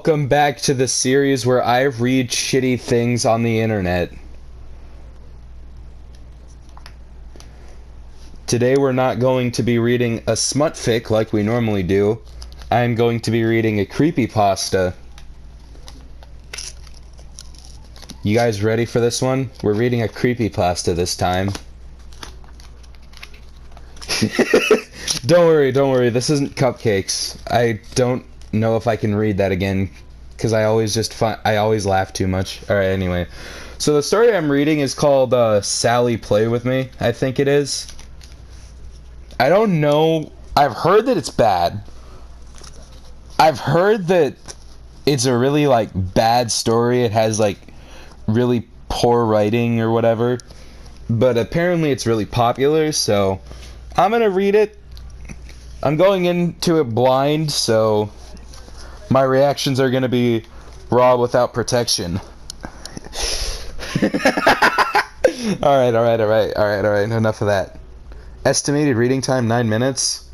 Welcome back to the series where I read shitty things on the internet. Today we're not going to be reading a smutfic like we normally do. I'm going to be reading a creepypasta. You guys ready for this one? We're reading a creepypasta this time. Don't worry, this isn't cupcakes. I don't know if I can read that again, because I always laugh too much. Alright, anyway. So the story I'm reading is called Sally Play With Me, I think it is. I don't know. I've heard that it's bad. I've heard that it's a really, bad story. It has, really poor writing or whatever. But apparently it's really popular, so I'm gonna read it. I'm going into it blind, so my reactions are gonna be raw without protection. Alright, enough of that. Estimated reading time 9 minutes.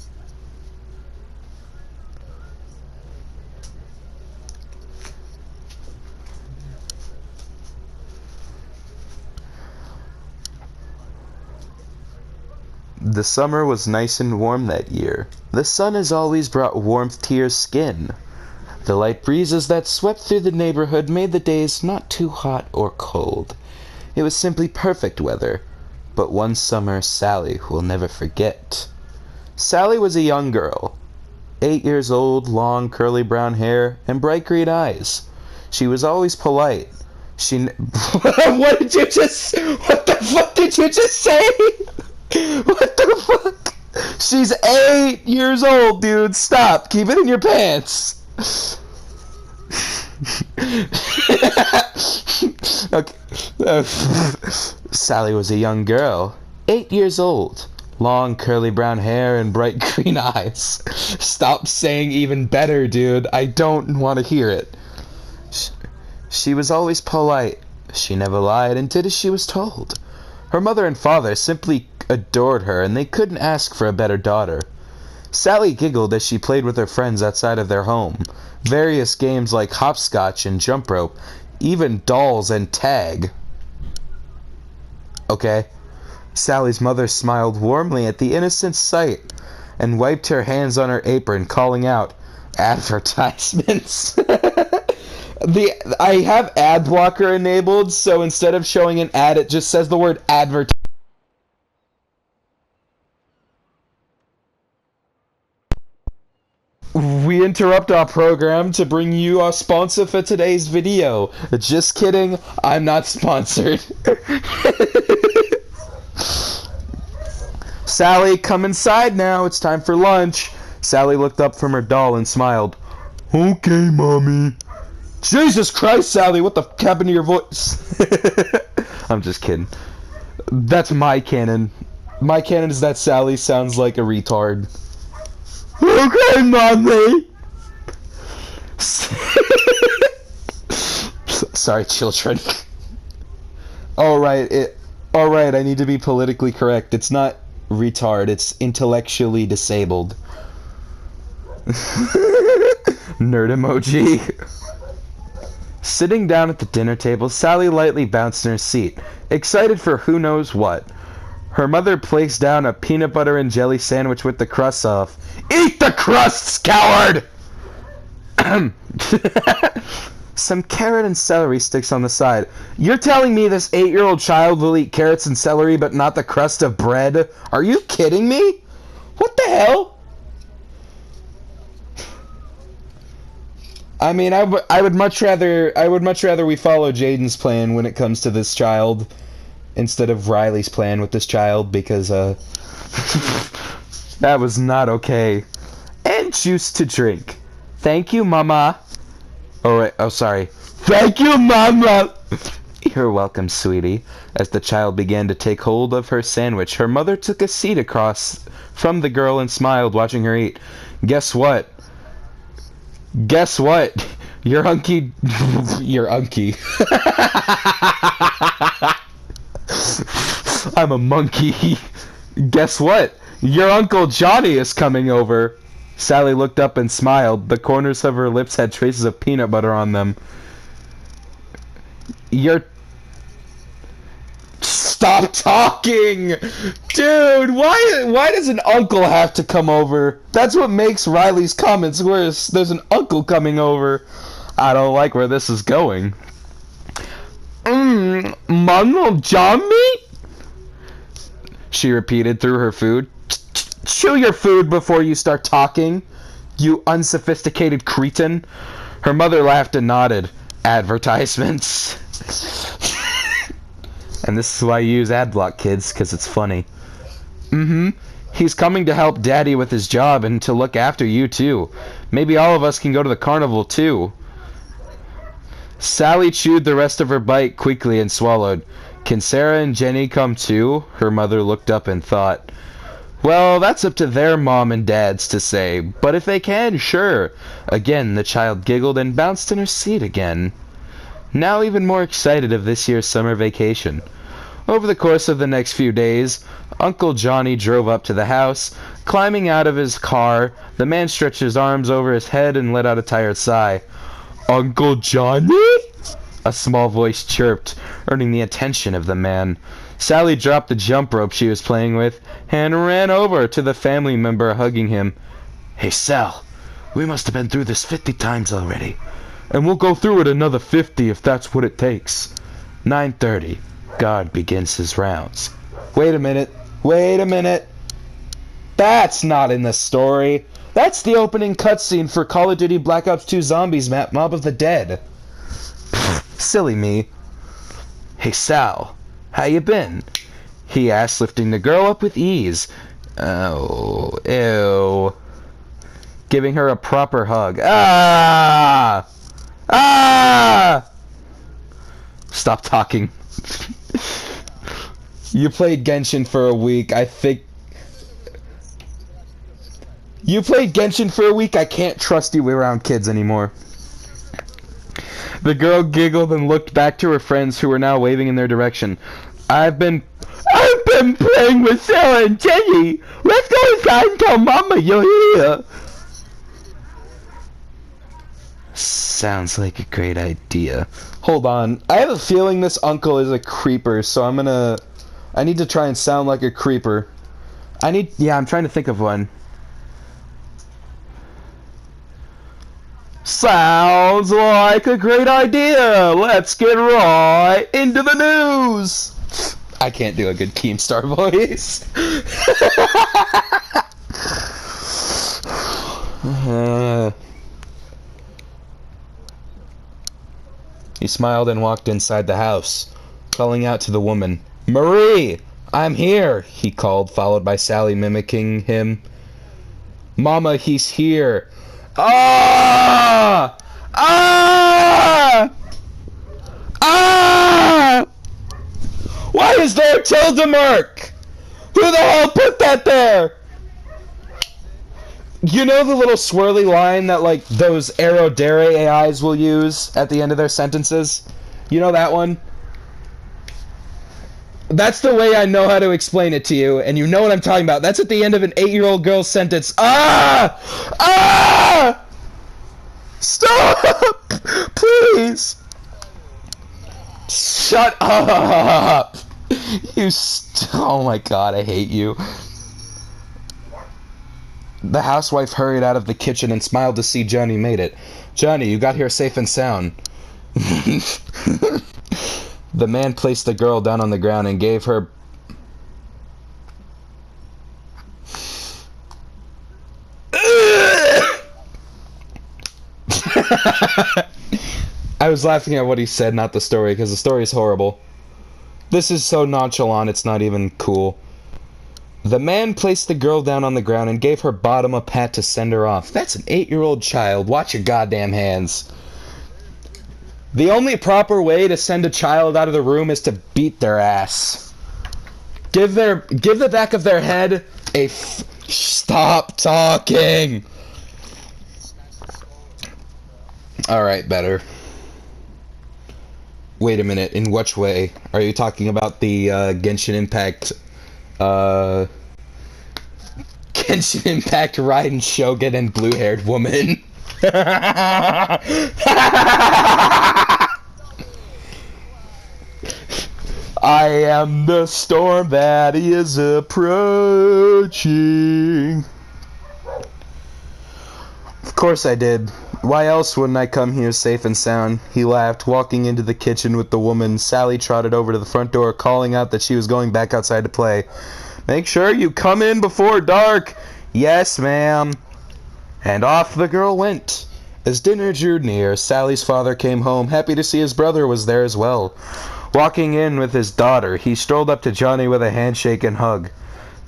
The summer was nice and warm that year. The sun has always brought warmth to your skin. The light breezes that swept through the neighborhood made the days not too hot or cold. It was simply perfect weather. But one summer Sally will never forget. Sally was a young girl. 8 years old, long curly brown hair, and bright green eyes. She was always polite. What the fuck did you just say? What the fuck? She's 8 years old, dude. Stop. Keep it in your pants. Okay. Sally was a young girl. 8 years old. Long curly brown hair and bright green eyes. Stop saying even better, dude. I don't want to hear it. She was always polite. She never lied and did as she was told. Her mother and father simply adored her, and they couldn't ask for a better daughter. Sally giggled as she played with her friends outside of their home. Various games like hopscotch and jump rope, even dolls and tag. Okay. Sally's mother smiled warmly at the innocent sight and wiped her hands on her apron, calling out, "Advertisements." I have ad blocker enabled, so instead of showing an ad, it just says the word advert. We interrupt our program to bring you our sponsor for today's video. Just kidding, I'm not sponsored. Sally, come inside now, it's time for lunch. Sally looked up from her doll and smiled. Okay, Mommy. Jesus Christ, Sally, what the f*** happened to your voice? I'm just kidding. That's my canon. My canon is that Sally sounds like a retard. Okay, Mommy! Sorry, children. Alright, I need to be politically correct. It's not retard, it's intellectually disabled. Nerd emoji. Sitting down at the dinner table, Sally lightly bounced in her seat, excited for who knows what. Her mother placed down a peanut butter and jelly sandwich with the crust off. Eat the crusts, coward! Some carrot and celery sticks on the side. You're telling me this 8-year-old child will eat carrots and celery but not the crust of bread? Are you kidding me? What the hell? I mean, I would much rather we follow Jaden's plan when it comes to this child instead of Riley's plan with this child, because that was not okay. And juice to drink. Thank you, Mama. Oh, sorry. Thank you, Mama. You're welcome, sweetie. As the child began to take hold of her sandwich, her mother took a seat across from the girl and smiled, watching her eat. Guess what? Your unky... Your unky. I'm a monkey. Guess what? Your Uncle Johnny is coming over. Sally looked up and smiled. The corners of her lips had traces of peanut butter on them. You're... Stop talking! Dude, why does an uncle have to come over? That's what makes Riley's comments worse. There's an uncle coming over. I don't like where this is going. Mango John meat? She repeated through her food. Chew your food before you start talking, you unsophisticated cretin. Her mother laughed and nodded. Advertisements. And this is why you use AdBlock, kids, because it's funny. He's coming to help Daddy with his job and to look after you, too. Maybe all of us can go to the carnival, too. Sally chewed the rest of her bite quickly and swallowed. Can Sarah and Jenny come, too? Her mother looked up and thought. Well, that's up to their mom and dads to say, but if they can, sure. Again, the child giggled and bounced in her seat again. Now even more excited of this year's summer vacation. Over the course of the next few days, Uncle Johnny drove up to the house. Climbing out of his car, the man stretched his arms over his head and let out a tired sigh. Uncle Johnny? A small voice chirped, earning the attention of the man. Sally dropped the jump rope she was playing with and ran over to the family member hugging him. Hey, Sal, we must have been through this 50 times already. And we'll go through it another 50 if that's what it takes. 9:30. God begins his rounds. Wait a minute. That's not in the story. That's the opening cutscene for Call of Duty Black Ops 2 Zombies map Mob of the Dead. Silly me. Hey, Sal. How you been? He asked, lifting the girl up with ease. Oh, ew. Giving her a proper hug. Ah! Stop talking. You played Genshin for a week. You played Genshin for a week? I can't trust you around kids anymore. The girl giggled and looked back to her friends who were now waving in their direction. I've been playing with Sarah and Jenny. Let's go inside and tell Mama you're here. Sounds like a great idea. Hold on. I have a feeling this uncle is a creeper, so I need to try and sound like a creeper. I'm trying to think of one. Sounds like a great idea. Let's get right into the news. I can't do a good Keemstar voice. He smiled and walked inside the house, calling out to the woman. Marie, I'm here, he called, followed by Sally mimicking him. Mama, he's here. Ah! Ah! Ah! Why is there a tilde mark? Who the hell put that there? You know the little swirly line that, like, those Aerodare AIs will use at the end of their sentences? You know that one? That's the way I know how to explain it to you, and you know what I'm talking about. That's at the end of an 8-year-old girl's sentence. Ah! Ah! Stop! Please! Shut up! Oh my god, I hate you. The housewife hurried out of the kitchen and smiled to see Johnny made it. Johnny, you got here safe and sound. The man placed the girl down on the ground and gave her... I was laughing at what he said, not the story, because the story is horrible. This is so nonchalant, it's not even cool. The man placed the girl down on the ground and gave her bottom a pat to send her off. That's an 8-year-old child. Watch your goddamn hands. The only proper way to send a child out of the room is to beat their ass. Give the back of their head a Stop talking! Alright, better. Wait a minute, in which way? Are you talking about the Genshin Impact Genshin Impact Raiden Shogun and blue-haired woman. I am the storm that is approaching. Of course I did. Why else wouldn't I come here safe and sound? He laughed, walking into the kitchen with the woman. Sally trotted over to the front door, calling out that she was going back outside to play. Make sure you come in before dark. Yes, ma'am. And off the girl went. As dinner drew near, Sally's father came home, happy to see his brother was there as well. Walking in with his daughter, he strolled up to Johnny with a handshake and hug.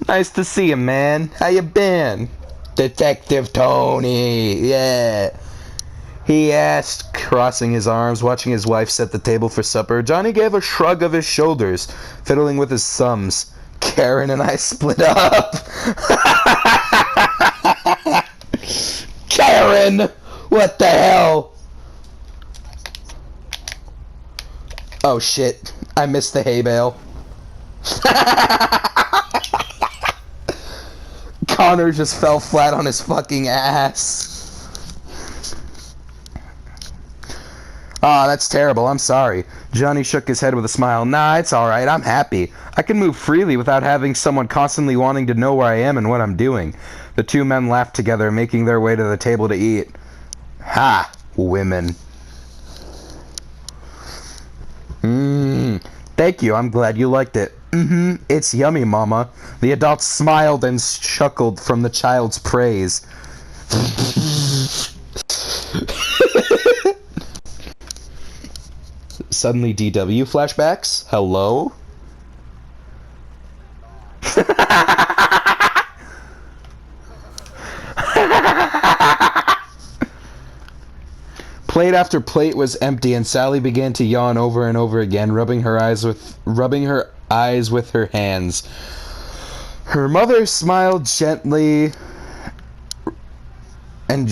Nice to see you, man. How you been? Detective Tony, yeah. He asked, crossing his arms, watching his wife set the table for supper. Johnny gave a shrug of his shoulders, fiddling with his thumbs. Karen and I split up. Karen! What the hell? Oh shit, I missed the hay bale. Connor just fell flat on his fucking ass. Aw, that's terrible, I'm sorry. Johnny shook his head with a smile. Nah, it's alright, I'm happy. I can move freely without having someone constantly wanting to know where I am and what I'm doing. The two men laughed together, making their way to the table to eat. Ha! Women. Thank you, I'm glad you liked it. It's yummy, Mama. The adult smiled and chuckled from the child's praise. Suddenly DW flashbacks? Hello? Plate after plate was empty, and Sally began to yawn over and over again, rubbing her eyes with her hands. Her mother smiled gently, and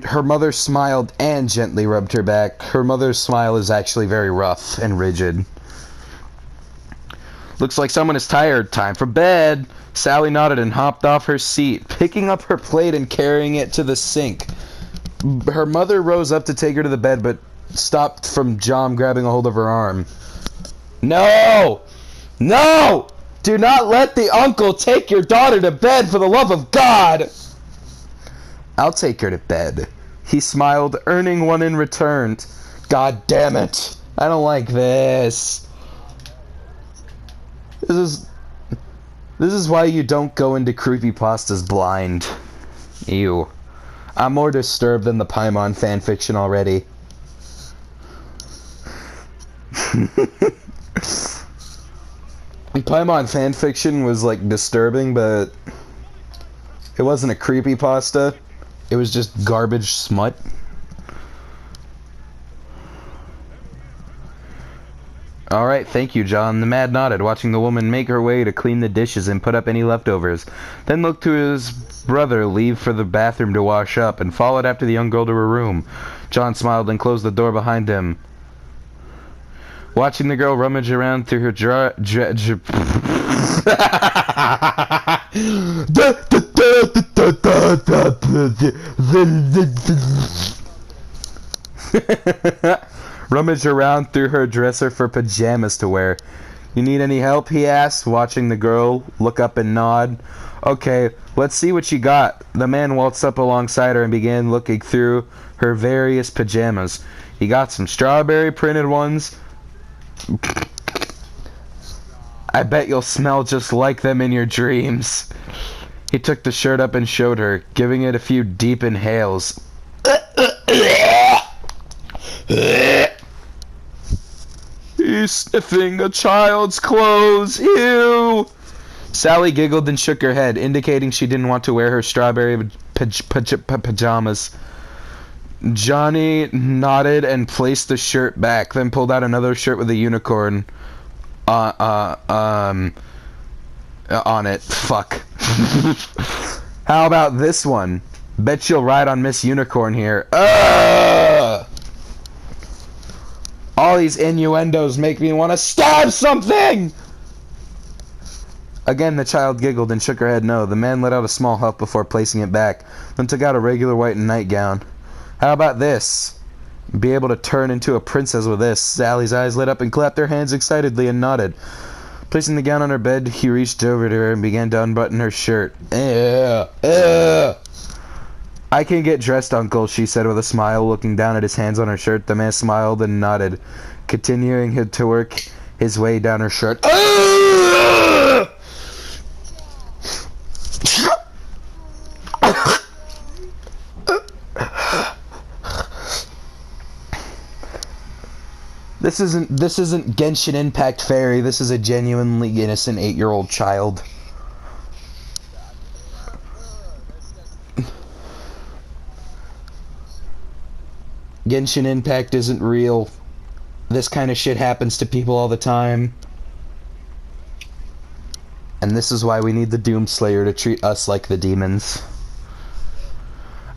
her mother smiled and gently rubbed her back. Her mother's smile is actually very rough and rigid. Looks like someone is tired. Time for bed. Sally nodded and hopped off her seat, picking up her plate and carrying it to the sink. Her mother rose up to take her to the bed, but stopped from John grabbing a hold of her arm. No! No! Do not let the uncle take your daughter to bed, for the love of God! I'll take her to bed. He smiled, earning one in return. God damn it. I don't like this. This is why you don't go into creepypastas blind. Ew. I'm more disturbed than the Paimon fanfiction already. Paimon fanfiction was like disturbing, but it wasn't a creepypasta. It was just garbage smut. Alright, thank you, John. The man nodded, watching the woman make her way to clean the dishes and put up any leftovers. Then looked to his brother leave for the bathroom to wash up and followed after the young girl to her room. John smiled and closed the door behind him. Watching the girl rummage around through her rummage around through her dresser for pajamas to wear. You need any help? He asked, watching the girl look up and nod. Okay, let's see what you got. The man waltzed up alongside her and began looking through her various pajamas. He got some strawberry printed ones. I bet you'll smell just like them in your dreams. He took the shirt up and showed her, giving it a few deep inhales. He's sniffing a child's clothes. Ew! Sally giggled and shook her head, indicating she didn't want to wear her strawberry pajamas. Johnny nodded and placed the shirt back, then pulled out another shirt with a unicorn on it. Fuck. How about this one? Bet you'll ride on Miss Unicorn here. All these innuendos make me want to stab something! Again, the child giggled and shook her head no. The man let out a small huff before placing it back, then took out a regular white nightgown. How about this? Be able to turn into a princess with this. Sally's eyes lit up and clapped her hands excitedly and nodded. Placing the gown on her bed, he reached over to her and began to unbutton her shirt. I can get dressed, Uncle, she said with a smile, looking down at his hands on her shirt. The man smiled and nodded, continuing to work his way down her shirt. This isn't Genshin Impact Fairy. This is a genuinely innocent 8-year-old child. Genshin Impact isn't real. This kind of shit happens to people all the time. And this is why we need the Doomslayer to treat us like the demons.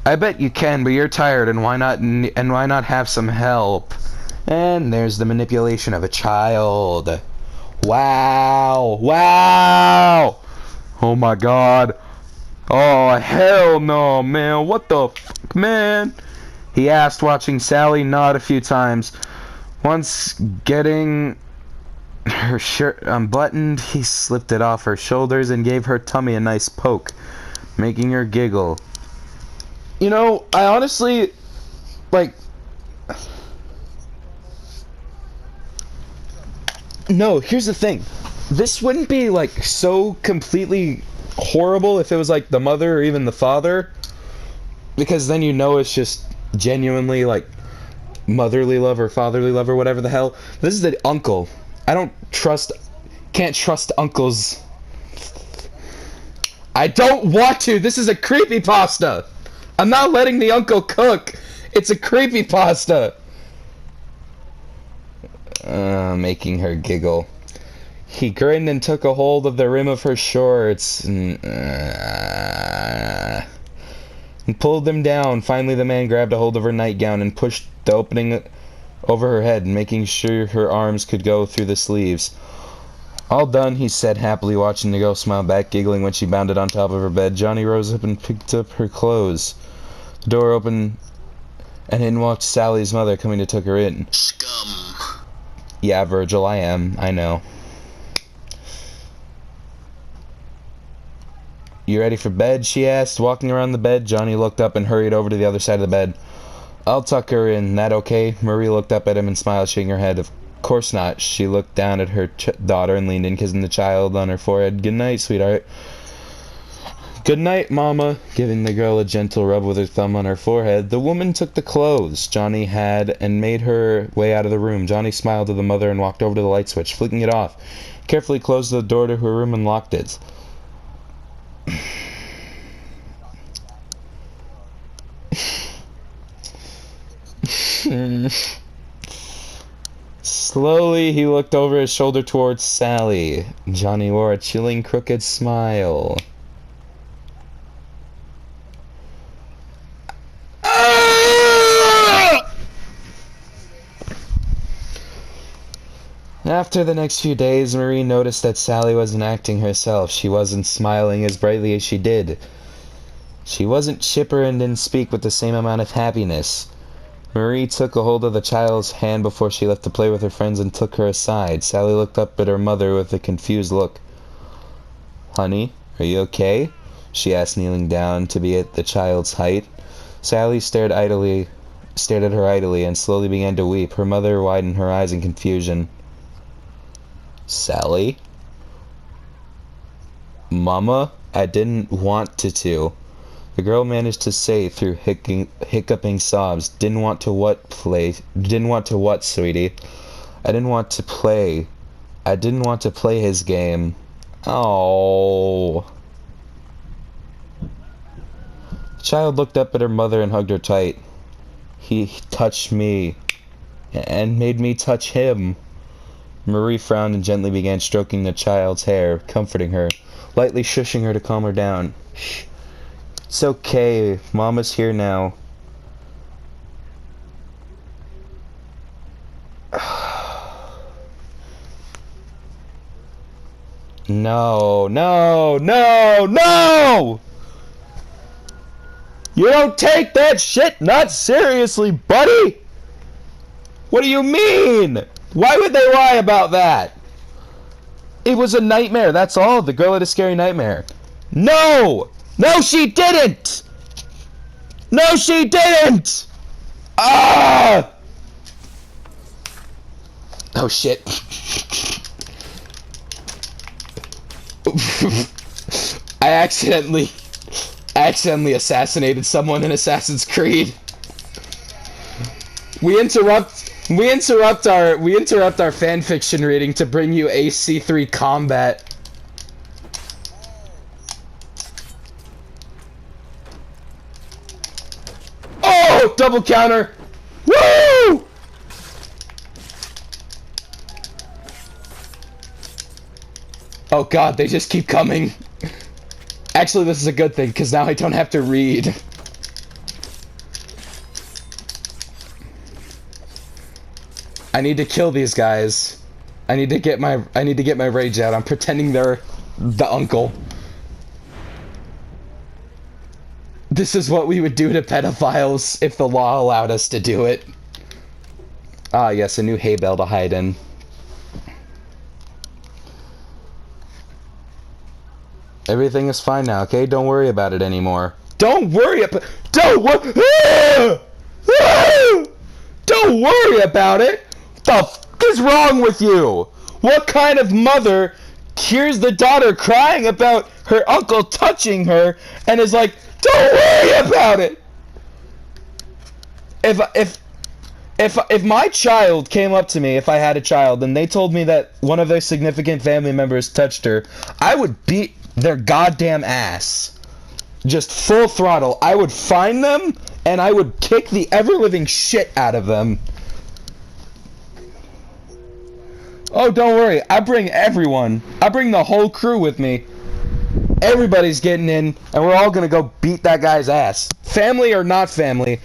I bet you can, but you're tired, and why not have some help? And there's the manipulation of a child. Wow! Wow! Oh my god. Oh, hell no, man. What the fuck, man? He asked, watching Sally nod a few times. Once getting her shirt unbuttoned, he slipped it off her shoulders and gave her tummy a nice poke, making her giggle. You know, I honestly, like... No, here's the thing. This wouldn't be, like, so completely horrible if it was, like, the mother or even the father. Because then you know it's just genuinely, like, motherly love or fatherly love or whatever the hell. This is the uncle. Can't trust uncles. I don't want to. This is a creepypasta. I'm not letting the uncle cook. It's a creepypasta. Making her giggle. He grinned and took a hold of the rim of her shorts and pulled them down. Finally, the man grabbed a hold of her nightgown and pushed the opening over her head, making sure her arms could go through the sleeves. All done, he said, happily watching the girl smile back, giggling when she bounded on top of her bed. Johnny rose up and picked up her clothes. The door opened, and in walked Sally's mother, coming to take her in. Scum. Yeah, Virgil, I am. I know. You ready for bed? She asked, walking around the bed. Johnny looked up and hurried over to the other side of the bed. I'll tuck her in. That okay? Marie looked up at him and smiled, shaking her head. Of course not. She looked down at her daughter and leaned in, kissing the child on her forehead. Good night, sweetheart. Good night, Mama, giving the girl a gentle rub with her thumb on her forehead. The woman took the clothes Johnny had and made her way out of the room. Johnny smiled to the mother and walked over to the light switch, flicking it off. Carefully closed the door to her room and locked it. Slowly, he looked over his shoulder towards Sally. Johnny wore a chilling, crooked smile. After the next few days, Marie noticed that Sally wasn't acting herself. She wasn't smiling as brightly as she did. She wasn't chipper and didn't speak with the same amount of happiness. Marie took a hold of the child's hand before she left to play with her friends and took her aside. Sally looked up at her mother with a confused look. Honey, are you okay? She asked, kneeling down to be at the child's height. Sally stared at her idly and slowly began to weep. Her mother widened her eyes in confusion. Sally? Mama, I didn't want to. The girl managed to say through hiccuping sobs. Didn't want to what, sweetie? I didn't want to play. I didn't want to play his game. Oh. The child looked up at her mother and hugged her tight. He touched me and made me touch him. Marie frowned and gently began stroking the child's hair, comforting her, lightly shushing her to calm her down. Shh. It's okay. Mama's here now. No, no, no, no! You don't take that shit not seriously, buddy! What do you mean? Why would they lie about that? It was a nightmare, that's all. The girl had a scary nightmare. No! No, she didn't! No, she didn't! Ah! Oh, shit. I accidentally assassinated someone in Assassin's Creed. We interrupt our fan fiction reading to bring you AC3 combat. Oh, double counter. Woo! Oh god, they just keep coming. Actually, this is a good thing, because now I don't have to read. I need to kill these guys. I need to get my rage out. I'm pretending they're the uncle. This is what we would do to pedophiles if the law allowed us to do it. Ah, yes, a new hay bale to hide in. Everything is fine now, okay? Don't worry about it anymore. Don't worry about... Don't worry about it! What the f*** is wrong with you? What kind of mother hears the daughter crying about her uncle touching her and is like, don't worry about it! If my child came up to me, if I had a child, and they told me that one of their significant family members touched her, I would beat their goddamn ass. Just full throttle. I would find them, and I would kick the ever-living shit out of them. Oh, don't worry. I bring everyone. I bring the whole crew with me. Everybody's getting in, and we're all gonna go beat that guy's ass. Family or not family.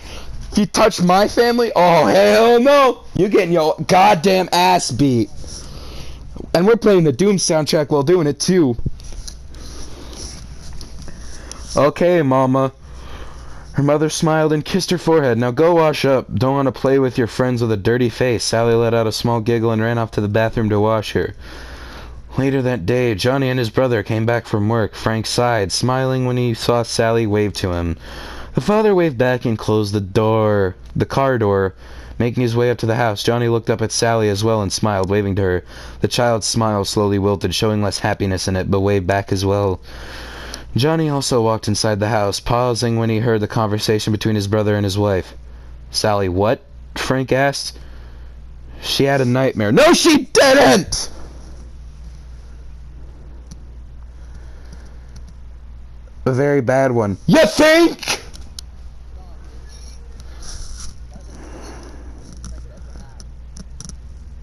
If you touch my family, oh, hell no. You're getting your goddamn ass beat. And we're playing the Doom soundtrack while doing it, too. Okay, Mama. Her mother smiled and kissed her forehead. Now go wash up. Don't want to play with your friends with a dirty face. Sally let out a small giggle and ran off to the bathroom to wash her. Later that day, Johnny and his brother came back from work. Frank sighed, smiling when he saw Sally wave to him. The father waved back and closed the car door. Making his way up to the house, Johnny looked up at Sally as well and smiled, waving to her. The child's smile slowly wilted, showing less happiness in it, but waved back as well. Johnny also walked inside the house, pausing when he heard the conversation between his brother and his wife. Sally, what? Frank asked. She had a nightmare. No, she didn't! A very bad one. You think?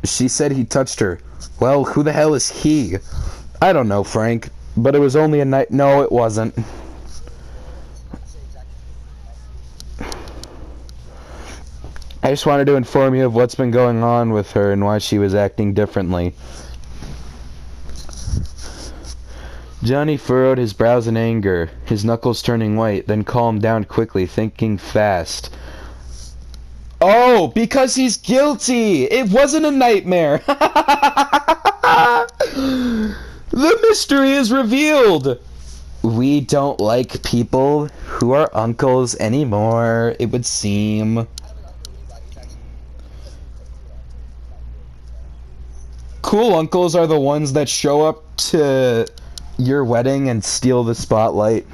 She said he touched her. Well, who the hell is he? I don't know, Frank. But it was only a night. No, it wasn't. I just wanted to inform you of what's been going on with her and why she was acting differently. Johnny furrowed his brows in anger, his knuckles turning white, then calmed down quickly, thinking fast. Oh, because he's guilty! It wasn't a nightmare! The mystery is revealed! We don't like people who are uncles anymore, it would seem. Cool uncles are the ones that show up to your wedding and steal the spotlight.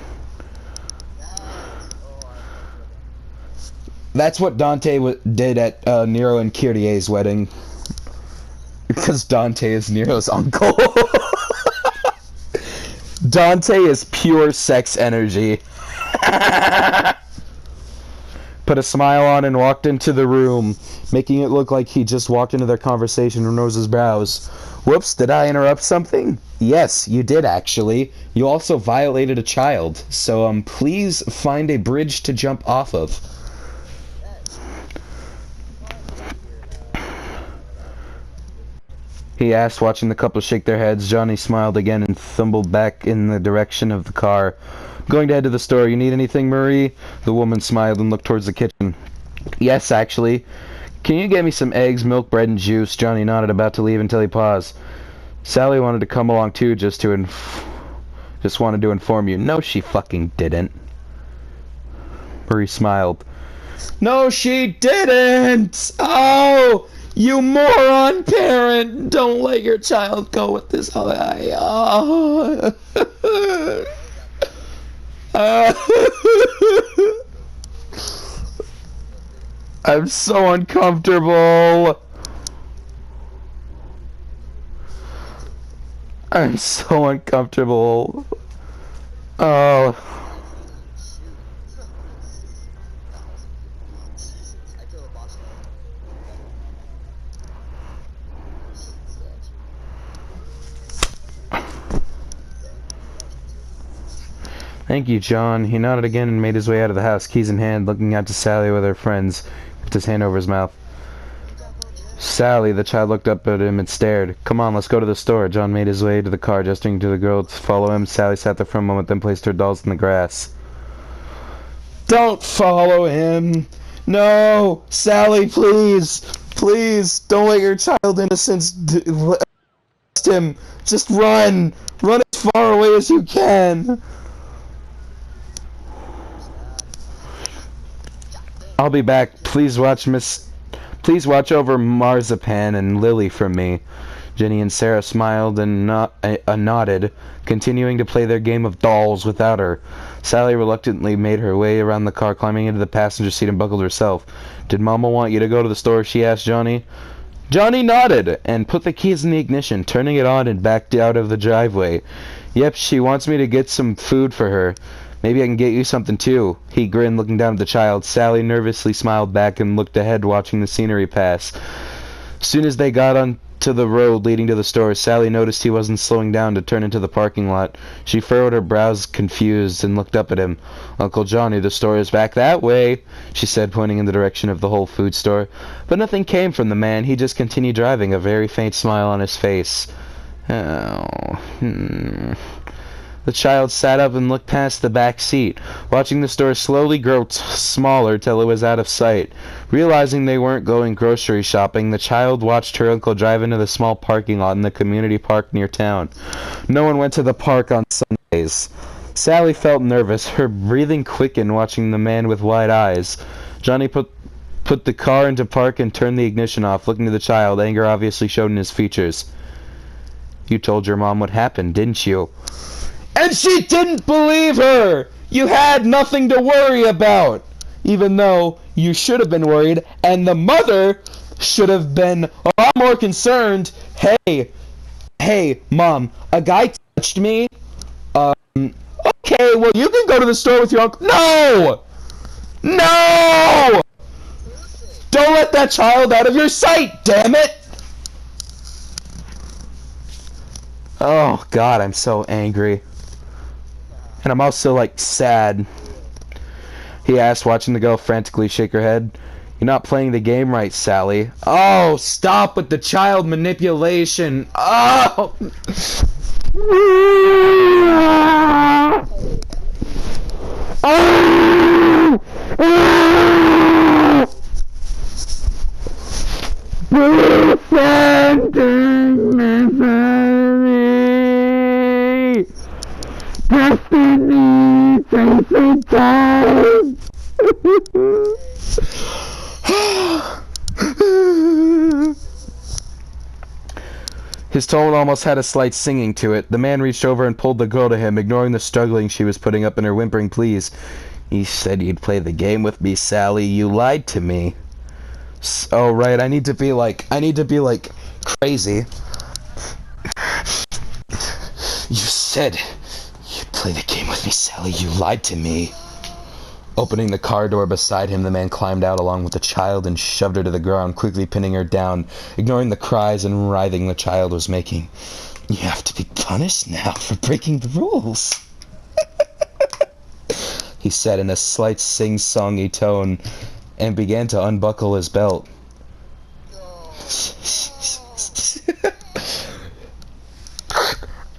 That's what Dante did at Nero and Kyrie's wedding. Because Dante is Nero's uncle. Dante is pure sex energy. Put a smile on and walked into the room, making it look like he just walked into their conversation and rose his brows. Whoops, did I interrupt something? Yes, you did actually. You also violated a child, so please find a bridge to jump off of. he asked, watching the couple shake their heads. Johnny smiled again and stumbled back in the direction of the car. "I'm going to head to the store. You need anything, Marie?" The woman smiled and looked towards the kitchen. "Yes, actually. Can you get me some eggs, milk, bread, and juice?" Johnny nodded, about to leave until he paused. "Sally wanted to come along too, just wanted to inform you." "No, she fucking didn't." Marie smiled. "No, she didn't! Oh, you moron parent! Don't let your child go with this. I'm so uncomfortable. I'm so uncomfortable. Oh. "Thank you, John." He nodded again and made his way out of the house, keys in hand, looking out to Sally with her friends. He put his hand over his mouth. "Sally," the child looked up at him and stared. "Come on, let's go to the store." John made his way to the car, gesturing to the girl to follow him. Sally sat there for a moment, then placed her dolls in the grass. "Don't follow him! No! Sally, please! Please! Don't let your child innocence arrest him! Just run! Run as far away as you can!" "I'll be back. Please watch over Marzipan and Lily for me." Jenny and Sarah smiled and nodded, continuing to play their game of dolls without her. Sally reluctantly made her way around the car, climbing into the passenger seat and buckled herself. "Did Mama want you to go to the store?" she asked Johnny. Johnny nodded and put the keys in the ignition, turning it on and backed out of the driveway. "Yep, she wants me to get some food for her. Maybe I can get you something too." He grinned, looking down at the child. Sally nervously smiled back and looked ahead, watching the scenery pass. As soon as they got onto the road leading to the store, Sally noticed he wasn't slowing down to turn into the parking lot. She furrowed her brows, confused, and looked up at him. "Uncle Johnny, the store is back that way," she said, pointing in the direction of the Whole Foods store. But nothing came from the man. He just continued driving, a very faint smile on his face. The child sat up and looked past the back seat, watching the store slowly grow smaller till it was out of sight. Realizing they weren't going grocery shopping, the child watched her uncle drive into the small parking lot in the community park near town. No one went to the park on Sundays. Sally felt nervous, her breathing quickened, watching the man with wide eyes. Johnny put the car into park and turned the ignition off, looking to the child. Anger obviously showed in his features. "You told your mom what happened, didn't you?" "And she didn't believe her! You had nothing to worry about! Even though you should have been worried, and the mother should have been a lot more concerned. Hey, Mom, a guy touched me. Okay, well, you can go to the store with your uncle." "No! No! Don't let that child out of your sight, damn it!" Oh, God, I'm so angry. And I'm also, like, sad. He asked, watching the girl frantically shake her head. "You're not playing the game right, Sally." "Oh, stop with the child manipulation. Oh! Destiny, chasing time. His tone almost had a slight singing to it. The man reached over and pulled the girl to him, ignoring the struggling she was putting up in her whimpering pleas. "You said you'd play the game with me, Sally. You lied to me." "Oh, right. I need to be like crazy." "You said you'd play the game with me, Sally. You lied to me." Opening the car door beside him, the man climbed out along with the child and shoved her to the ground, quickly pinning her down, ignoring the cries and writhing the child was making. "You have to be punished now for breaking the rules," he said in a slight sing-songy tone, and began to unbuckle his belt.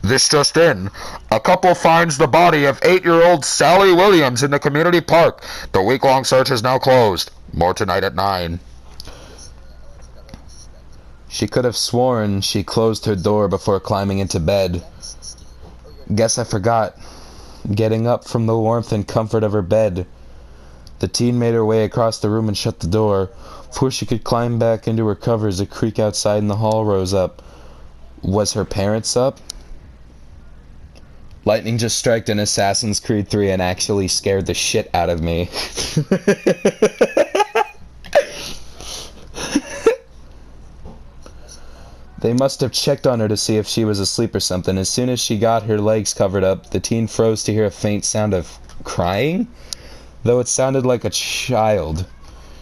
This just in. A couple finds the body of 8-year-old Sally Williams in the community park. The week-long search is now closed. More tonight at 9. She could have sworn she closed her door before climbing into bed. Guess I forgot. Getting up from the warmth and comfort of her bed. The teen made her way across the room and shut the door. Before she could climb back into her covers, a creak outside in the hall rose up. Was her parents up? Lightning just struck in Assassin's Creed 3 and actually scared the shit out of me. They must have checked on her to see if she was asleep or something. As soon as she got her legs covered up, the teen froze to hear a faint sound of crying, though it sounded like a child.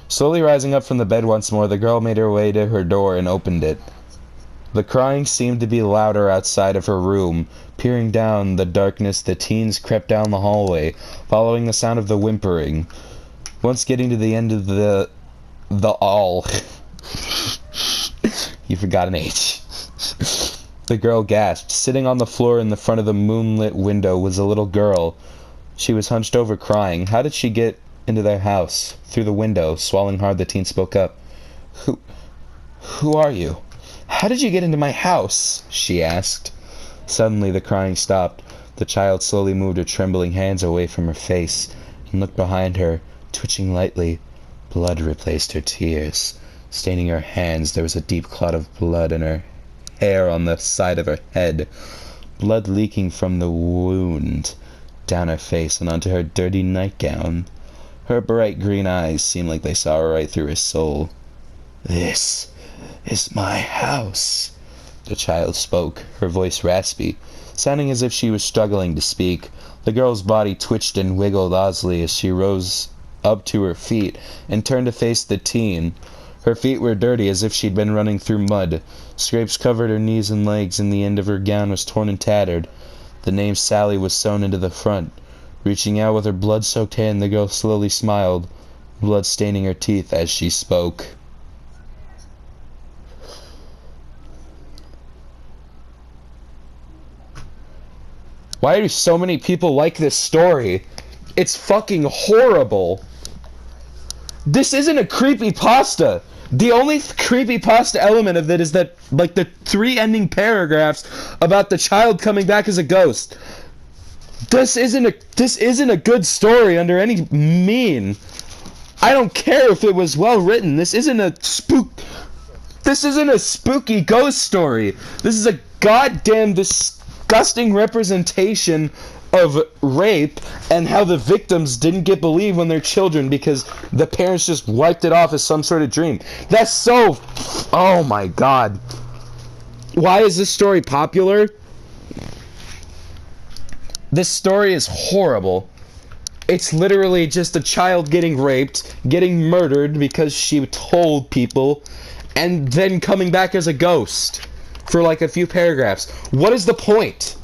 Slowly rising up from the bed once more, the girl made her way to her door and opened it. The crying seemed to be louder outside of her room. Peering down the darkness, the teens crept down the hallway, following the sound of the whimpering. Once getting to the end of the all... You forgot an H. The girl gasped. Sitting on the floor in the front of the moonlit window was a little girl. She was hunched over, crying. How did she get into their house? Through the window. Swallowing hard, the teen spoke up. Who are you? How did you get into my house? She asked. Suddenly, the crying stopped. The child slowly moved her trembling hands away from her face and looked behind her, twitching lightly. Blood replaced her tears. Staining her hands, there was a deep clot of blood in her hair on the side of her head. Blood leaking from the wound down her face and onto her dirty nightgown. Her bright green eyes seemed like they saw right through her soul. This is my house, the child spoke, her voice raspy, sounding as if she was struggling to speak. The girl's body twitched and wiggled oddly as she rose up to her feet and turned to face the teen. Her feet were dirty as if she'd been running through mud. Scrapes covered her knees and legs, and the end of her gown was torn and tattered. The name Sally was sewn into the front. Reaching out with her blood-soaked hand, the girl slowly smiled, blood staining her teeth as she spoke. Why do so many people like this story? It's fucking horrible. This isn't a creepypasta. The only creepypasta element of it is that, like, the 3 ending paragraphs about the child coming back as a ghost. This isn't a good story under any mean. I don't care if it was well written. This isn't a spooky ghost story. This is a goddamn disgusting representation of rape and how the victims didn't get believed when they're children because the parents just wiped it off as some sort of dream. That's so... Oh my god. Why is this story popular? This story is horrible. It's literally just a child getting raped, getting murdered because she told people, and then coming back as a ghost for like a few paragraphs. What is the point?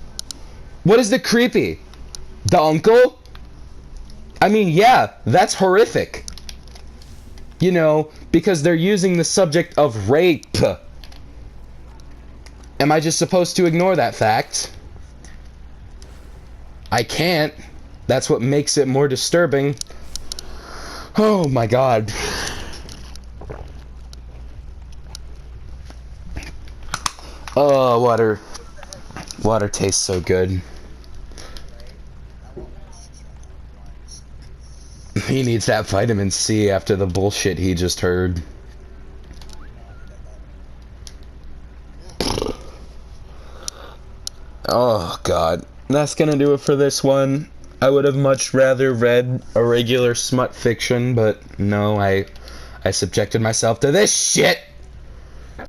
What is the creepy? The uncle? I mean, yeah, that's horrific. You know, because they're using the subject of rape. Am I just supposed to ignore that fact? I can't. That's what makes it more disturbing. Oh my god. Oh, water. Water tastes so good. He needs that vitamin C after the bullshit he just heard. Oh god. That's gonna do it for this one. I would have much rather read a regular smut fiction, but no, I subjected myself to this shit!